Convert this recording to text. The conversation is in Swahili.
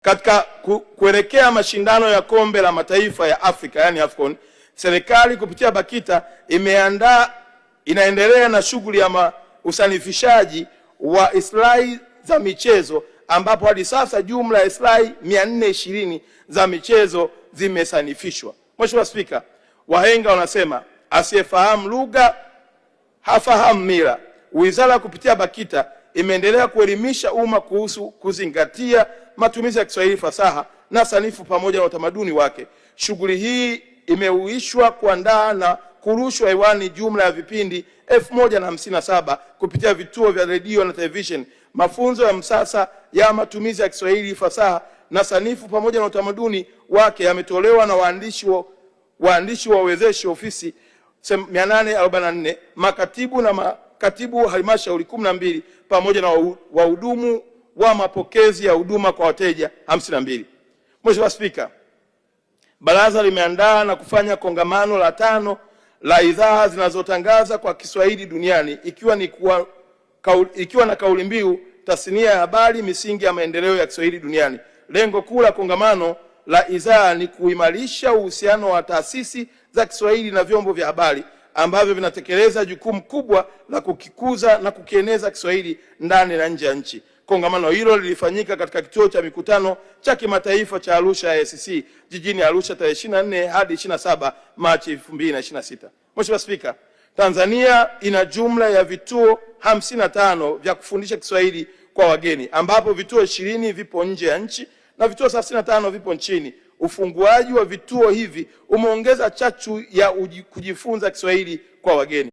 Katika kuelekea mashindano ya kombe la mataifa ya Afrika yani AFCON, serikali kupitia BAKITA inaendelea na shughuli ya usanifishaji wa islahi za michezo, ambapo hadi sasa jumla ya islahi 420 za michezo zimesanifishwa. Mheshimiwa Spika, wahenga wanasema asiyefahamu lugha hafahamu mila. Wizara kupitia BAKITA imeendelea kuelimisha umma kuhusu kuzingatia matumizi ya Kiswahili fasaha na sanifu pamoja na utamaduni wake. Shughuli hii imeuishwa kuandaa na kurushwa hewani jumla ya vipindi 1057 kupitia vituo vya redio na television. Mafunzo ya msasa ya matumizi ya Kiswahili fasaha na sanifu pamoja na utamaduni wake yametolewa na waandishi wa uwezeshi ofisi 844, makatibu na makatibu wa halmashauri 12 pamoja na wahudumu wa mapokezi ya huduma kwa wateja 52. Mheshimiwa Spika, Baraza limeandaa na kufanya kongamano la 5 la idhaa zinazotangaza kwa Kiswahili duniani ikiwa na kauli mbiu tasnia ya habari, misingi ya maendeleo ya Kiswahili duniani. Lengo kuu la kongamano la idhaa ni kuimarisha uhusiano wa taasisi za Kiswahili na vyombo vya habari ambavyo vinatekeleza jukumu kubwa la kukikuza na kukieneza Kiswahili ndani na nje ya nchi. Kongamano hilo lilifanyika katika kituo cha mikutano cha kimataifa cha Arusha ASC jijini Arusha tarehe 24 hadi 27 Machi 2026. Mheshimiwa Spika, Tanzania ina jumla ya vituo 55 vya kufundisha Kiswahili kwa wageni, ambapo vituo 20 vipo nje ya nchi na vituo 35 vipo nchini. Ufunguaji wa vituo hivi umeongeza chachu ya kujifunza Kiswahili kwa wageni.